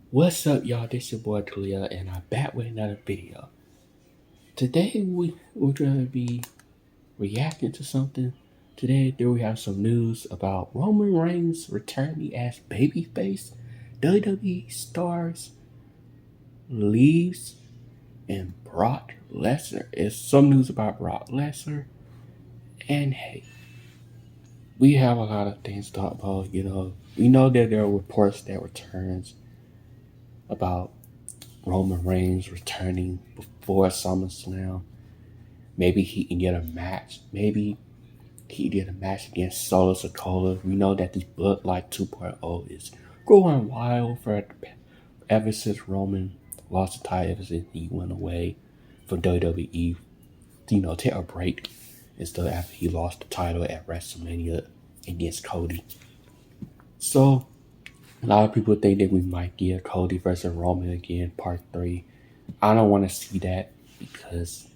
What's up, y'all? This your boy Talia, and I'm back with another video. Today we're gonna be reacting to something. Today we have some news about Roman Reigns returning as babyface. WWE stars leaves and Brock Lesnar. It's some news about Brock Lesnar, and hey, we have a lot of things to talk about. We know that there are reports that returns about Roman Reigns returning before SummerSlam. Maybe he can get a match. Maybe he can get a match against Solo Sikoa. We know that this Bloodline 2.0 is growing wild for ever since Roman lost the title, ever since he went away from WWE, take a break instead after he lost the title at WrestleMania against Cody. So a lot of people think that we might get Cody versus Roman again, part 3. I don't want to see that because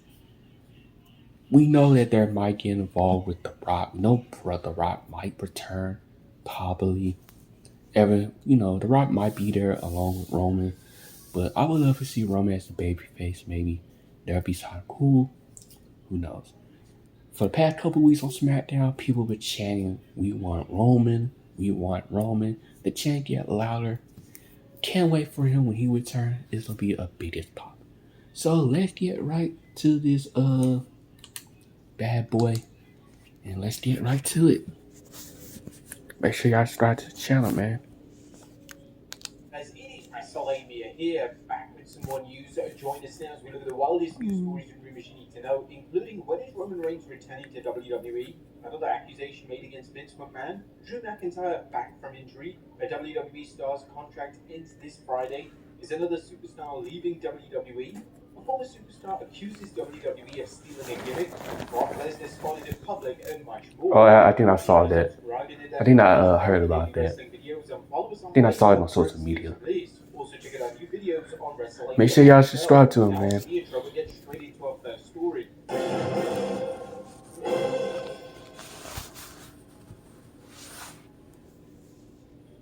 we know that there might get involved with The Rock. We know The Rock might return, probably. The Rock might be there along with Roman, but I would love to see Roman as a babyface. Maybe that'd be kind of cool. Who knows? For the past couple weeks on SmackDown, people were chanting, "We want Roman, we want Roman." The chant get louder. Can't wait for him when he returns. It's gonna be a biggest pop. So let's get right to this bad boy, and let's get right to it. Make sure y'all subscribe to the channel, man. As it is WrestleMania here, back with some more news. Join us now as we look at the wildest news stories and rumors you need to know, including when is Roman Reigns returning to WWE, another accusation made against Vince McMahon, Drew McIntyre back from injury, a WWE star's contract ends this Friday, is another superstar leaving WWE, a former superstar accuses WWE of stealing a gimmick, Brock Lesnar spotted in public, and much more. Oh, I think I saw that. I think I heard about that. I think I saw it on social media. Also, check out our new videos on WrestleMania. Make sure y'all subscribe to him, man. Now, the intro, we get straight into our first story.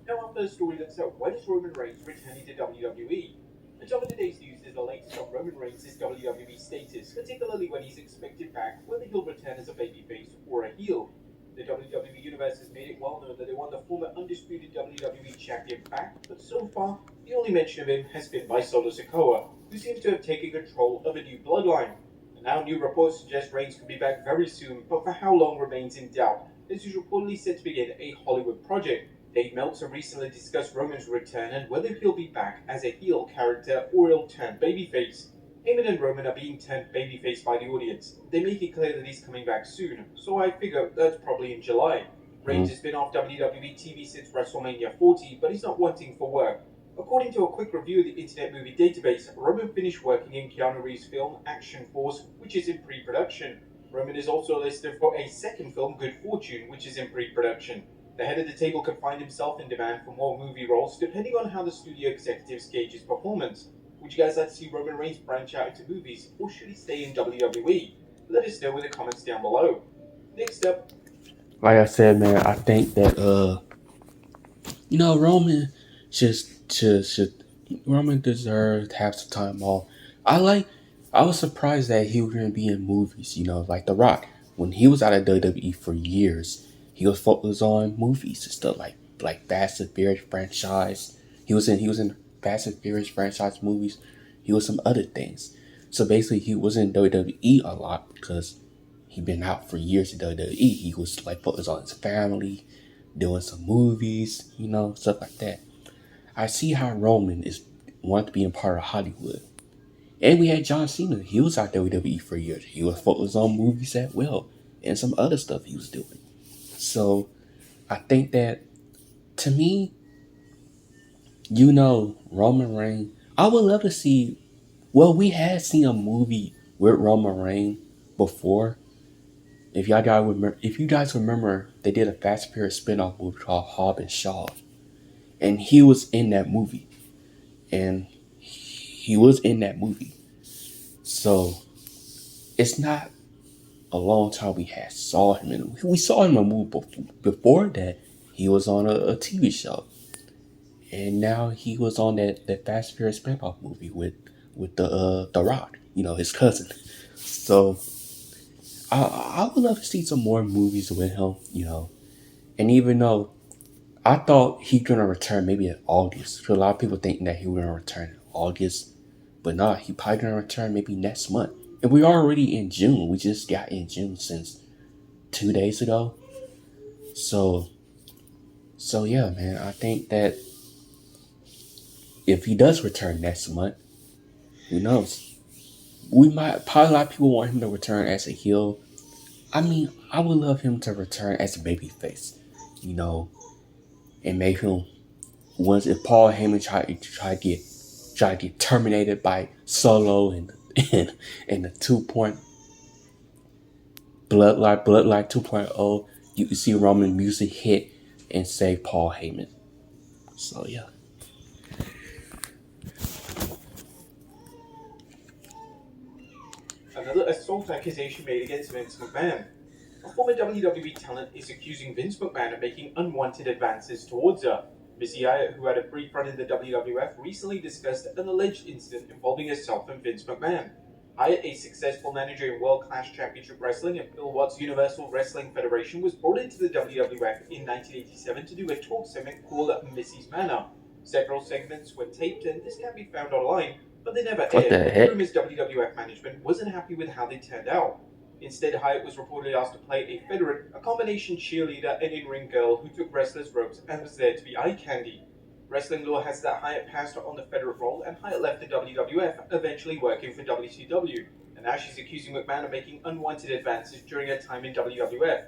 Now, our first story looks at when is Roman Reigns returning to WWE. The top of today's news is the latest on Roman Reigns' WWE status, particularly when he's expected back, whether he'll return as a babyface or a heel. The WWE Universe has made it well known that they want the former undisputed WWE Champion back, but so far, the only mention of him has been by Solo Sikoa, who seems to have taken control of a new bloodline. And now new reports suggest Reigns could be back very soon, but for how long remains in doubt, as he's reportedly set to begin a Hollywood project. Dave Meltzer recently discussed Roman's return and whether he'll be back as a heel character or he'll turn babyface. Heyman and Roman are being turned babyface by the audience. They make it clear that he's coming back soon, so I figure that's probably in July. Reigns has been off WWE TV since WrestleMania 40, but he's not wanting for work. According to a quick review of the Internet Movie Database, Roman finished working in Keanu Reeves' film Action Force, which is in pre-production. Roman is also listed for a second film, Good Fortune, which is in pre-production. The head of the table could find himself in demand for more movie roles, depending on how the studio executives gauge his performance. Would you guys like to see Roman Reigns branch out into movies, or should he stay in WWE? Let us know in the comments down below. Next up, like I said, man, I think that Roman should Roman deserves to have some time off. I was surprised that he was gonna be in movies, like The Rock. When he was out of WWE for years, he was focused on movies and stuff like Fast and Furious franchise. He was in Fast and Furious franchise movies. He was some other things. So basically he was in WWE a lot because he'd been out for years in WWE. He was like focused on his family, doing some movies, stuff like that. I see how Roman is wanting to be in part of Hollywood. And we had John Cena. He was out WWE for years. He was focused on movies as well and some other stuff he was doing. So I think that, to me, Roman Reigns, I would love to see, well, we had seen a movie with Roman Reigns before. If you guys remember, they did a Fast and Furious spin-off movie called Hobbs and Shaw. And he was in that movie. So it's not a long time we had saw him in. We saw him in a movie before that. He was on a TV show. and now he was on that Fast and Furious spin-off movie with the Rock, his cousin. So I would love to see some more movies with him. And even though I thought he's gonna return maybe in August, so a lot of people think that he was gonna return in August, but not. He probably gonna return maybe next month. And we're already in June. We just got in June since 2 days ago. So yeah, man. I think that if he does return next month, who knows? We might probably a lot of people want him to return as a heel. I mean, I would love him to return as a babyface, you know, and make him once if Paul Heyman try to get terminated by Solo and the 2 point bloodline 2.0, you can see Roman music hit and save Paul Heyman. So yeah. Another assault accusation made against Vince McMahon. A former WWE talent is accusing Vince McMahon of making unwanted advances towards her. Missy Hyatt, who had a brief run in the WWF, recently discussed an alleged incident involving herself and Vince McMahon. Hyatt, a successful manager in World Class Championship Wrestling and Bill Watts' Universal Wrestling Federation, was brought into the WWF in 1987 to do a talk segment called Missy's Manor. Several segments were taped, and this can be found online, but they never What the aired. heck? Rumors WWF management wasn't happy with how they turned out. Instead, Hyatt was reportedly asked to play a Federate, a combination cheerleader and in-ring girl who took wrestlers' ropes and was there to be eye candy. Wrestling lore has that Hyatt passed on the Federate role, and Hyatt left the WWF, eventually working for WCW. And now she's accusing McMahon of making unwanted advances during her time in WWF.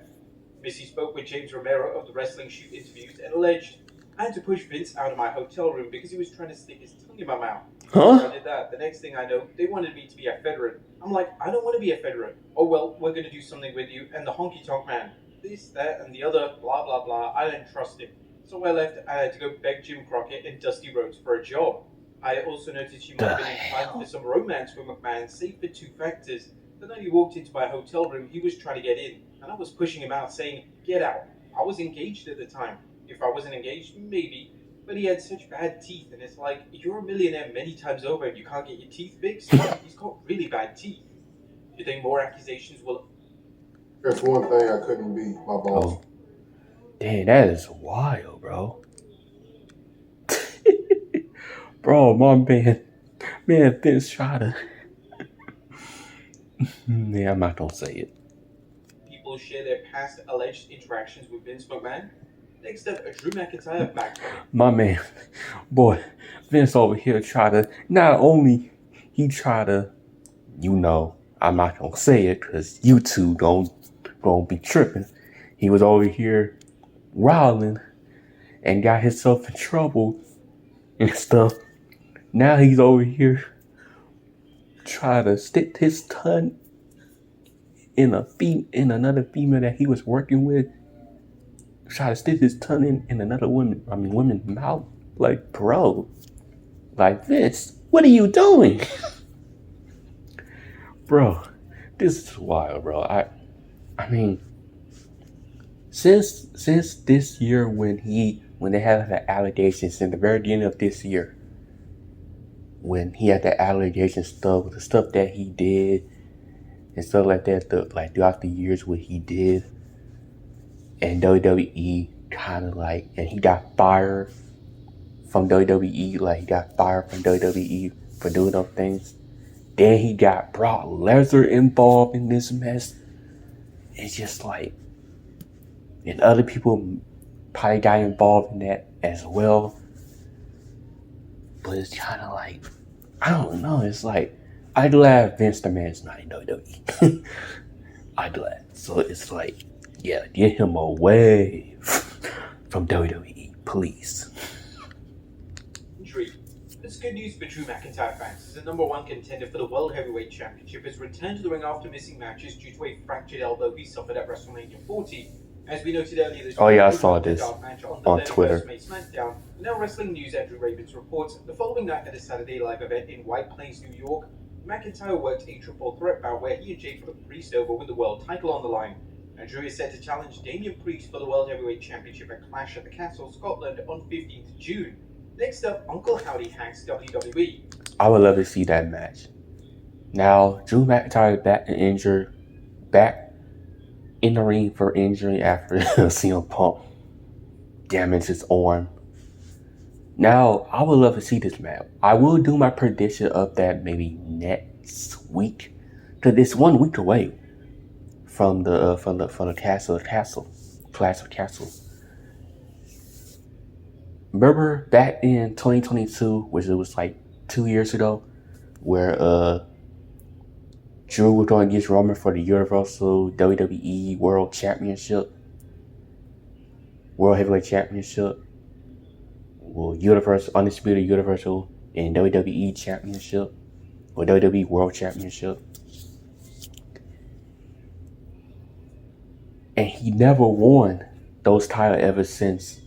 Missy spoke with James Romero of the Wrestling Shoot interviews and alleged, "I had to push Vince out of my hotel room because he was trying to stick his tongue in my mouth. Huh? So I did that. The next thing I know, they wanted me to be a Federate. I'm like, I don't want to be a Federate. Oh well, we're going to do something with you and the honky tonk man. This, that, and the other, blah, blah, blah. I didn't trust him. So I left and I had to go beg Jim Crockett and Dusty Rhodes for a job. I also noticed she might have been inclined for some romance with McMahon, save for two factors. The night he walked into my hotel room, he was trying to get in, and I was pushing him out, saying, get out. I was engaged at the time. If I wasn't engaged, maybe. But he had such bad teeth, and it's like, you're a millionaire many times over and you can't get your teeth fixed? He's got really bad teeth. Do you think more accusations will... That's one thing I couldn't beat, my boss. Oh. Dang, that is wild, bro. Bro, my man Vince tried to... Yeah, I'm not gonna say it. People share their past alleged interactions with Vince McMahon? Next up, Drew McIntyre backed. My man, boy, Vince over here try to, not only he try to, I'm not gonna say it because you two gonna be tripping. He was over here riling and got himself in trouble and stuff. Now he's over here trying to stick his tongue in another female that he was working with. Try to stick his tongue in another woman's mouth. Like, bro, like Vince, what are you doing? Bro, this is wild, bro. I mean, since this year when they had the allegations in the very beginning of this year, when he had the allegation stuff, the stuff that he did and stuff like that, throughout the years what he did, and WWE kind of like, and he got fired from WWE, like he got fired from WWE for doing those things. Then he got Brock Lesnar involved in this mess. It's just like, and other people probably got involved in that as well. But it's kind of like, I don't know. It's like, I'm glad Vince the man's not in WWE. I'm glad. So it's like, yeah, get him away from WWE, please. It's good news for Drew McIntyre fans, as the number one contender for the World Heavyweight Championship has returned to the ring after missing matches due to a fractured elbow he suffered at WrestleMania 40. As we noted earlier this week, I Drew saw this on Twitter. SmackDown. Now Wrestling News, Andrew Ravens reports, the following night at a Saturday live event in White Plains, New York, McIntyre worked a triple threat bout where he and Jake put Priest over with the world title on the line. And Drew is set to challenge Damian Priest for the World Heavyweight Championship at Clash at the Castle, Scotland on 15th June. Next up, Uncle Howdy hacks WWE. I would love to see that match. Now, Drew McIntyre back in the ring for injury after CM Punk damaged his arm. Now, I would love to see this match. I will do my prediction of that maybe next week, because it's 1 week away from the Clash of Castle. Remember back in 2022, which it was like 2 years ago, where Drew was going against Roman for the Universal WWE World Heavyweight Championship, Undisputed Universal and WWE Championship, or WWE World Championship. And he never won those titles ever since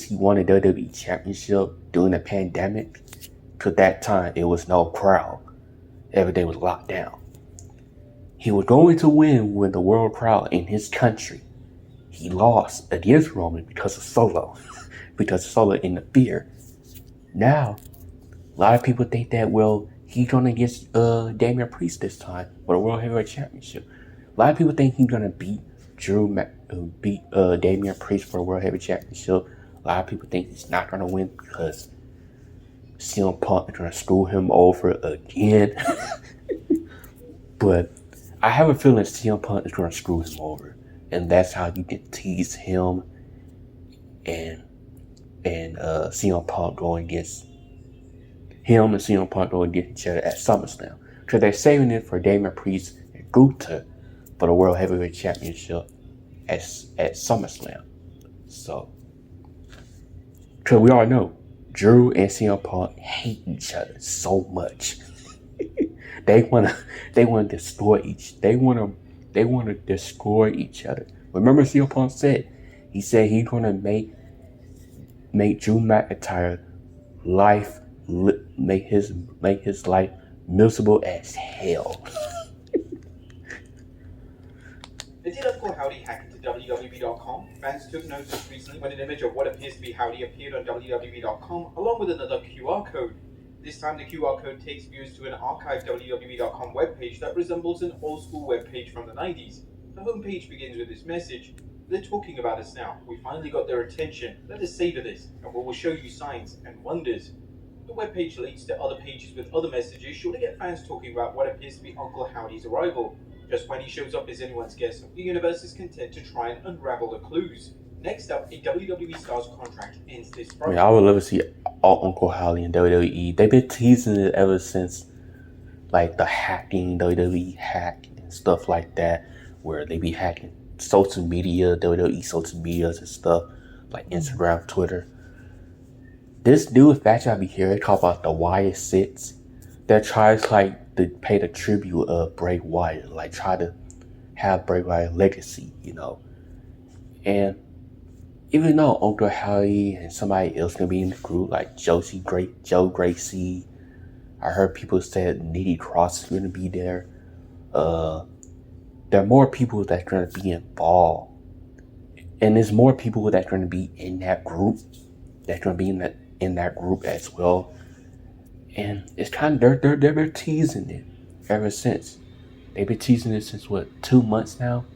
he won the WWE Championship during the pandemic. Because that time it was no crowd. Everything was locked down. He was going to win with the world crowd in his country. He lost against Roman because of Solo. because Solo interfered. Now, a lot of people think that, well, he's going to get Damian Priest this time for the World Heavyweight Championship. A lot of people think he's going to beat Damian Priest for the World Heavyweight Championship. A lot of people think he's not going to win because CM Punk is going to screw him over again. But I have a feeling CM Punk is going to screw him over. And that's how you can tease him and CM Punk going against each other at SummerSlam. Because they're saving it for Damian Priest and Gunther for the World Heavyweight Championship at SummerSlam. So, because we all know, Drew and CM Punk hate each other so much. They wanna destroy each other. Remember, CM Punk said he's gonna make Drew McIntyre make his life miserable as hell. They did Uncle Howdy hack into WWE.com. Fans took notice recently when an image of what appears to be Howdy appeared on WWE.com, along with another QR code. This time the QR code takes viewers to an archived WWE.com webpage that resembles an old-school webpage from the 90s. The homepage begins with this message: "They're talking about us now. We finally got their attention. Let us savor this, and we will show you signs and wonders." The webpage leads to other pages with other messages, sure to get fans talking about what appears to be Uncle Howdy's arrival. Just when he shows up as anyone's guess, the universe is content to try and unravel the clues. Next up, a WWE star's contract ends this Friday. I would love to see Uncle Howdy in WWE. They've been teasing it ever since, like, the hacking, WWE hack and stuff like that, where they be hacking social media, WWE social medias and stuff, like Instagram, Twitter. This new faction I be hearing talk about the Wyatt Six that tries to pay the tribute of Bray Wyatt, like try to have Bray Wyatt legacy, And even though Uncle Howdy and somebody else gonna be in the group, like Joe Gracie, I heard people say Nitty Cross is gonna be there. There are more people that's gonna be involved, and there's more people that's gonna be in that group. That's gonna be in that group as well. And it's kind of they've been teasing it ever since. They've been teasing it since 2 months now.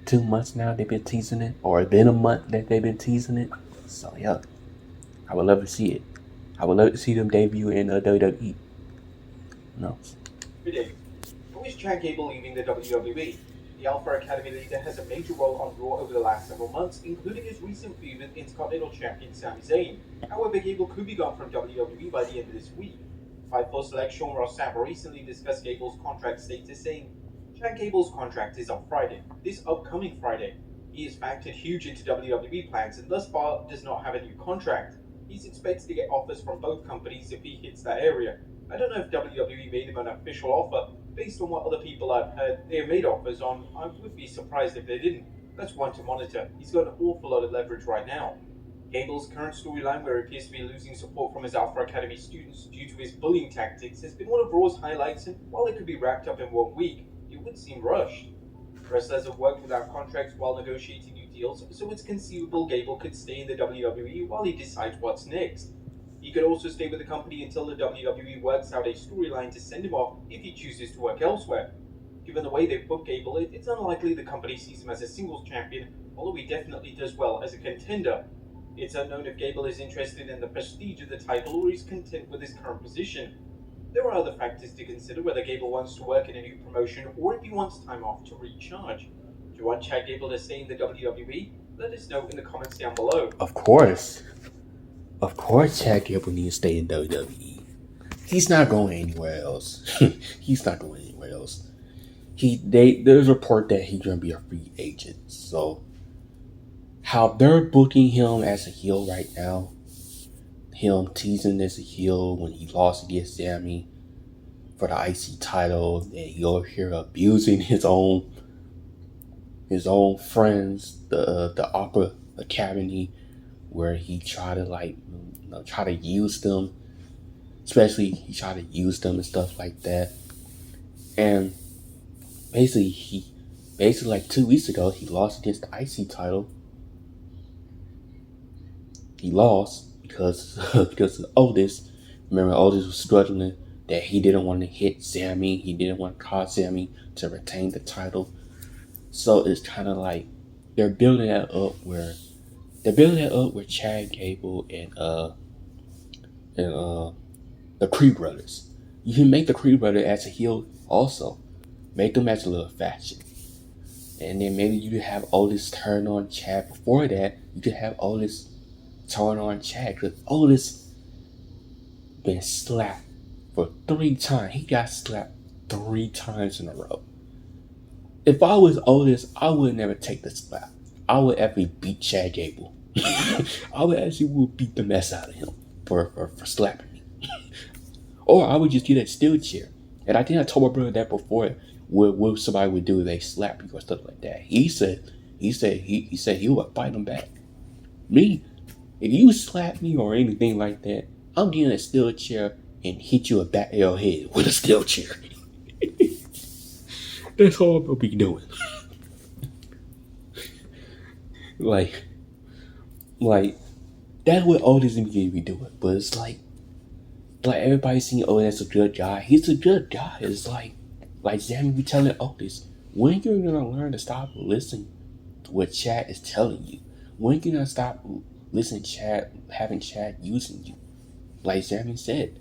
2 months now they've been teasing it, or it's been a month that they've been teasing it. So yeah, I would love to see it. I would love to see them debut in WWE. No. Who is Chad Gable leaving the WWE? The Alpha Academy leader has a major role on Raw over the last several months, including his recent feud with Intercontinental Champion Sami Zayn. However, Gable could be gone from WWE by the end of this week. Fightful select Sean Ross Sapp recently discussed Gable's contract status, saying, "Chad Gable's contract is on Friday, this upcoming Friday. He is factored huge into WWE plans and thus far does not have a new contract. He's expected to get offers from both companies if he hits that area. I don't know if WWE made him an official offer. Based on what other people I've heard they have made offers on, I would be surprised if they didn't. That's one to monitor. He's got an awful lot of leverage right now." Gable's current storyline, where he appears to be losing support from his Alpha Academy students due to his bullying tactics, has been one of Raw's highlights, and while it could be wrapped up in 1 week, it would seem rushed. Wrestlers have worked without contracts while negotiating new deals, so it's conceivable Gable could stay in the WWE while he decides what's next. He could also stay with the company until the WWE works out a storyline to send him off if he chooses to work elsewhere. Given the way they've booked Gable, it's unlikely the company sees him as a singles champion, although he definitely does well as a contender. It's unknown if Gable is interested in the prestige of the title or he's content with his current position. There are other factors to consider, whether Gable wants to work in a new promotion or if he wants time off to recharge. Do you want Chad Gable to stay in the WWE? Let us know in the comments down below. Of course, Chad Gable needs to stay in WWE. He's not going anywhere else. He's not going anywhere else. There's a report that he's gonna be a free agent. So how they're booking him as a heel right now, him teasing as a heel when he lost against Sammy for the IC title, and you'll hear abusing his own friends, the Opera Academy, where he tried to use them, especially he tried to use them and stuff like that. And basically like 2 weeks ago, he lost against the IC title. He lost because of Otis. Remember, Otis was struggling that he didn't want to hit Sammy. He didn't want to cause Sammy to retain the title. So it's kind of like they're building that up where Chad Gable and the Creed brothers. You can make the Creed brothers as a heel also. Make them as a little faction. And then maybe you could have Otis turn on Chad. Before that, you could have Otis turn on Chad, because Otis been slapped for 3 times. He got slapped 3 times in a row. If I was Otis, I would never take the slap. I would actually beat Chad Gable. I would beat the mess out of him for slapping me. Or I would just get that steel chair. And I think I told my brother that before. What somebody would do if they slap you or stuff like that. He said he would fight them back. Me, if you slap me or anything like that, I'm getting a steel chair and hit you a back of your head with a steel chair. That's all I'm gonna be doing. like that's what Otis and me be doing. But it's like everybody's saying, oh, that's a good guy. He's a good guy. It's like Sammy be telling Otis, when you're gonna learn to stop listening to what Chad is telling you? When you're gonna stop listening to having Chad using you? Like Sammy said,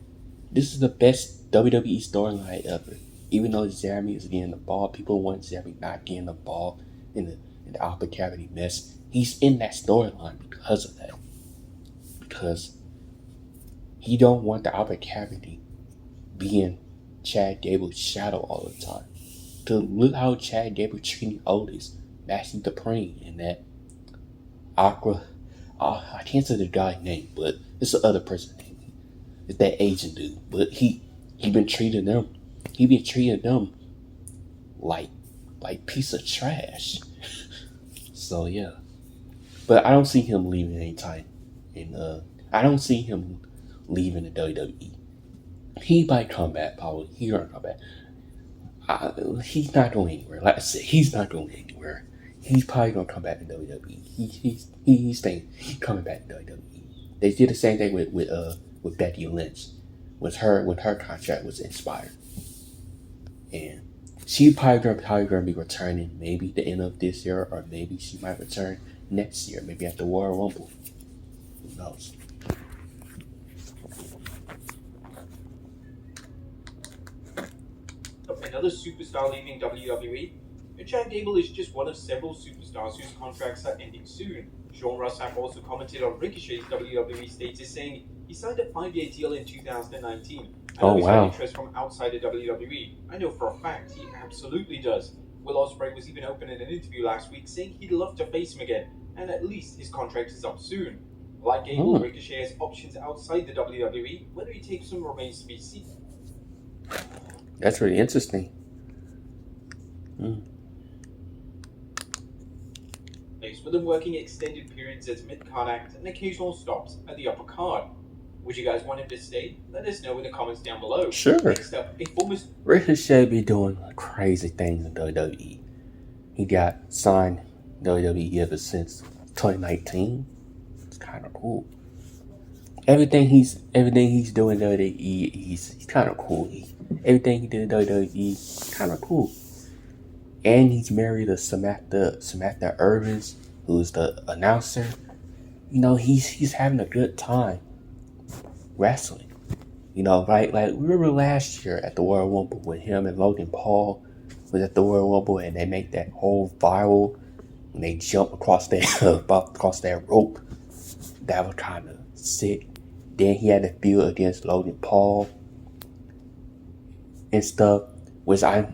this is the best WWE storyline ever. Even though Sammy is getting the ball, people want Sammy not getting the ball in the upper cavity mess. He's in that storyline because of that. Because he don't want the upper cavity being Chad Gable's shadow all the time. To look how Chad Gable treating Otis, Matthew Dupree, and that Aqua. I can't say the guy's name, but it's the other person's name. It's that Asian dude. But he been treating them. He been treating them like piece of trash. So yeah. But I don't see him leaving anytime. And I don't see him leaving the WWE. He might come back, probably. He gonna come back. He's not going anywhere. Like I said, he's not going anywhere. He's probably gonna come back to WWE. He's staying. He's coming back to WWE. They did the same thing with Becky Lynch, when her contract was expired, and she probably gonna be returning maybe the end of this year, or maybe she might return next year, maybe at the Royal Rumble. Who knows? Another superstar leaving WWE? Chad Gable is just one of several superstars whose contracts are ending soon. Sean Rossap also commented on Ricochet's WWE status, saying he signed a 5-year deal in 2019. I know he's got interest from outside of WWE. I know for a fact he absolutely does. Will Ospreay was even open in an interview last week, saying he'd love to face him again, and at least his contract is up soon. Like Gable, Ricochet has options outside the WWE. Whether he takes them remains to be seen. That's really interesting. With them working extended periods as mid-card act and occasional stops at the upper card. Would you guys want him to stay? Let us know in the comments down below. Sure. Next up, Ricochet be doing crazy things in WWE. He got signed WWE ever since 2019. It's kind of cool. Everything he's doing in WWE, he's kind of cool. Everything he did in WWE, kind of cool. And he's married to Samantha Irvins, who's the announcer. You know, he's having a good time wrestling. You know, right? Like, remember last year at the Royal Rumble when him and Logan Paul was at the Royal Rumble and they make that whole viral when they jump across that rope. That was kind of sick. Then he had to feud against Logan Paul and stuff, I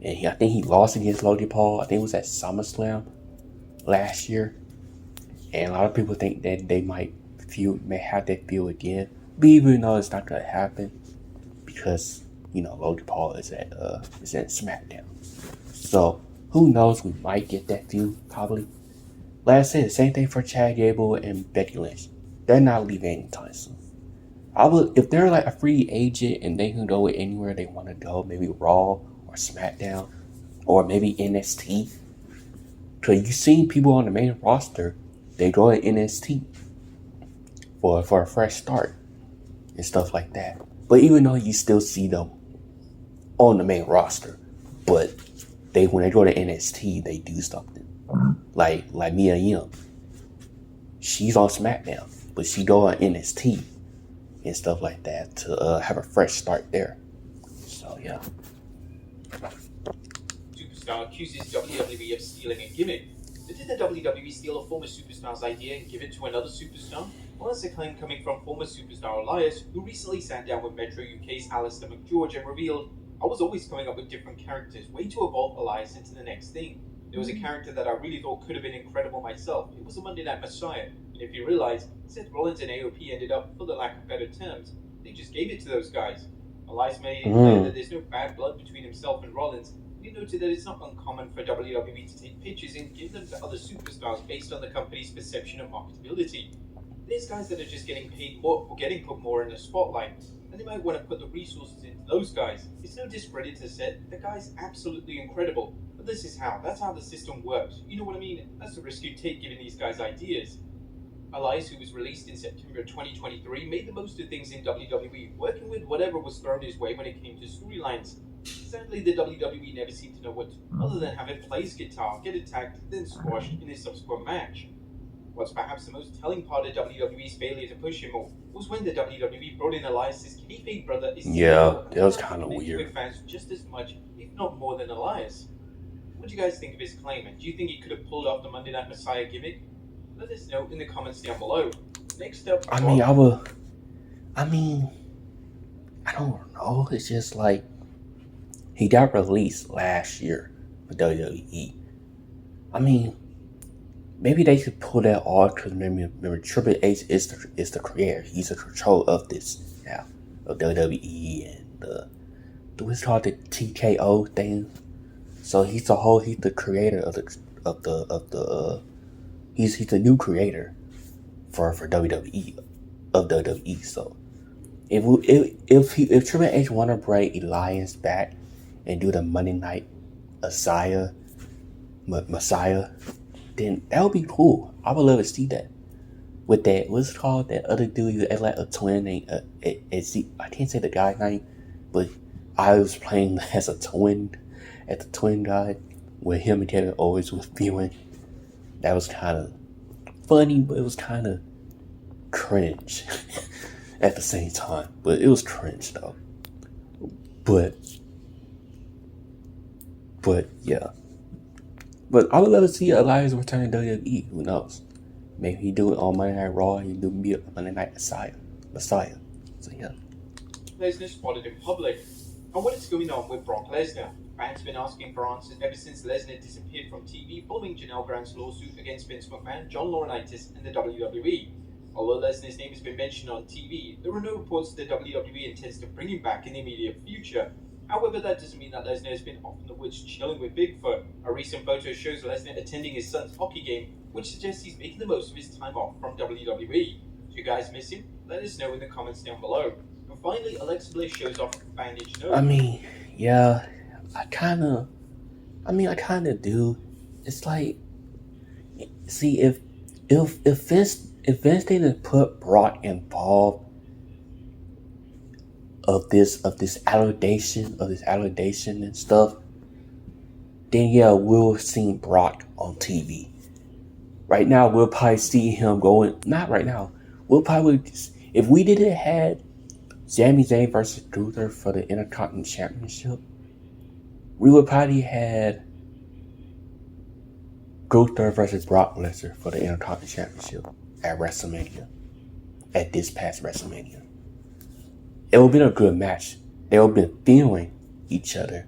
think he lost against Logan Paul. I think it was at SummerSlam last year, and a lot of people think that they may have that feud again. But even though it's not gonna happen, because Logan Paul is at SmackDown, so who knows? We might get that feud probably. Like I said, same thing for Chad Gable and Becky Lynch. They're not leaving anytime soon. If they're like a free agent and they can go anywhere they want to go, maybe Raw or SmackDown or maybe NXT. Because you've seen people on the main roster, they go to NXT for a fresh start and stuff like that. But even though you still see them on the main roster, but when they go to NXT, they do something. Like Mia Yim. She's on SmackDown, but she go on NXT and stuff like that to have a fresh start there. So yeah. Superstar accuses WWE of stealing a gimmick. But did the WWE steal a former superstar's idea and give it to another superstar? Well, that's a claim coming from former superstar Elias, who recently sat down with Metro UK's Alistair McGeorge and revealed, "I was always coming up with different characters, way to evolve Elias into the next thing. There was a character that I really thought could have been incredible myself. It was a Monday Night Messiah. And if you realize, Seth Rollins and AOP ended up, for the lack of better terms, they just gave it to those guys." Elias made it clear that there's no bad blood between himself and Rollins. He noted that it's not uncommon for WWE to take pictures and give them to other superstars based on the company's perception of marketability. There's guys that are just getting paid more or getting put more in the spotlight, and they might want to put the resources into those guys. It's no discredit to Seth. The guy's absolutely incredible. But that's how the system works. You know what I mean? That's the risk you take giving these guys ideas. Elias, who was released in September 2023, made the most of things in WWE, working with whatever was thrown his way when it came to storylines. Sadly, the WWE never seemed to know what, other than have him play his guitar, get attacked, then squashed in his subsequent match. What's perhaps the most telling part of WWE's failure to push him more was when the WWE brought in Elias's kayfabe brother. Yeah, that was kind of weird. With fans just as much, if not more, than Elias. What do you guys think of his claim, and do you think he could have pulled off the Monday Night Messiah gimmick? Let us know in the comments down below. Next up, I don't know. It's just like he got released last year for WWE. I mean, maybe they could pull that off because remember Triple H is the creator. He's in control of this now of WWE and what's called the TKO thing. So he's the creator of the he's the new creator for WWE of WWE. So if Triple H want to bring Elias back and do the Monday Night Messiah, then that would be cool. I would love to see that. With that, what's it called? That other dude who had like a twin named I can't say the guy's name, but I was playing as a twin at the twin guy where him and Kevin Owens was feeling. That was kind of funny, but it was kind of cringe at the same time. But it was cringe though. But yeah. But I would love to see Elias return to WWE. Who knows? Maybe he do it on Monday Night Raw and he do be a Monday Night Messiah. So yeah. Lesnar spotted in public. And what is going on with Brock Lesnar? Fans have been asking for answers ever since Lesnar disappeared from TV following Janelle Grant's lawsuit against Vince McMahon, John Laurinaitis, and the WWE. Although Lesnar's name has been mentioned on TV, there are no reports that the WWE intends to bring him back in the immediate future. However, that doesn't mean that Lesnar has been off in the woods chilling with Bigfoot. A recent photo shows Lesnar attending his son's hockey game, which suggests he's making the most of his time off from WWE. Do you guys miss him? Let us know in the comments down below. And finally, Alexa Bliss shows off a bandaged nose. I mean, yeah, I kind of do. It's like, see if Vince didn't put Brock involved of this allegation and stuff, then yeah, we'll see Brock on TV. Right now, we'll probably see him going. Not right now. We'll probably, if we didn't had Sami Zayn versus Gunther for the Intercontinental Championship, we would probably had Gunther versus Brock Lesnar for the Intercontinental Championship at WrestleMania. At this past WrestleMania, it would have been a good match. They would have been feeling each other.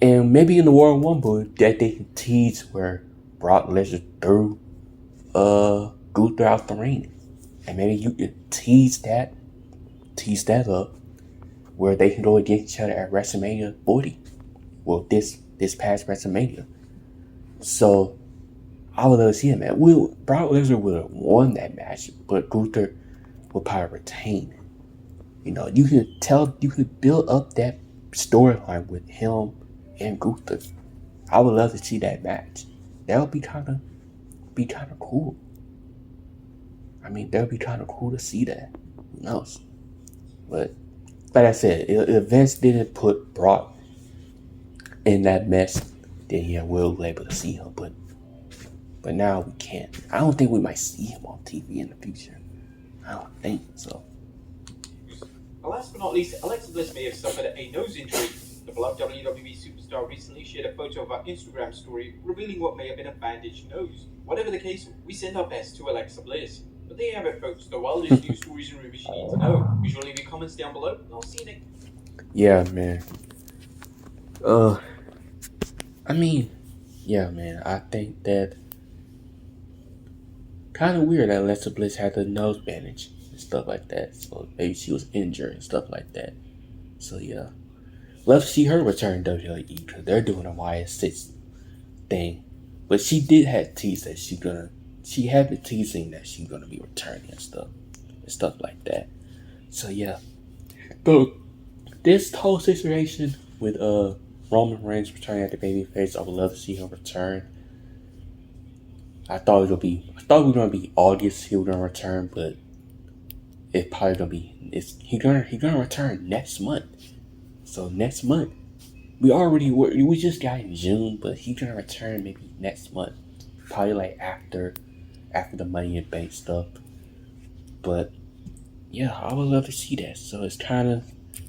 And maybe in the Royal Rumble that they can tease where Brock Lesnar threw Gunther out the ring. And maybe you could tease that up where they can go against each other at WrestleMania 40. Well, this past WrestleMania. So I would love to see him, man. Brock Lesnar would have won that match, but Gunther will probably retain. You know, you could build up that storyline with him and Gunther. I would love to see that match. That would be kind of cool. I mean, that would be kind of cool to see that. Who knows? But like I said, if Vince didn't put Brock in that mess, then yeah, we'll be able to see him. But now we can't. I don't think we might see him on TV in the future. I don't think so. Last but not least, Alexa Bliss may have suffered a nose injury. The beloved WWE superstar recently shared a photo of her Instagram story revealing what may have been a bandaged nose. Whatever the case, we send our best to Alexa Bliss. But there you have it, folks. The wildest news stories and rumors you need to know. Be sure to leave your comments down below, and I'll see you next. Yeah, man. I mean, yeah, man. I think that kind of weird that Alexa Bliss had the nose bandage and stuff like that. So maybe she was injured and stuff like that. So yeah, love to see her return to WWE because they're doing a YS6 thing. But she did have teased that she had been teasing that she's gonna be returning and stuff like that. So yeah, but this whole situation with Roman Reigns returning at the babyface, I would love to see him return. I thought we were gonna be August he was gonna return, but it's probably gonna be he's gonna return next month. So next month we just got in June, but he's gonna return maybe next month, probably like after the Money in Bank stuff. But yeah, I would love to see that. So it's kind of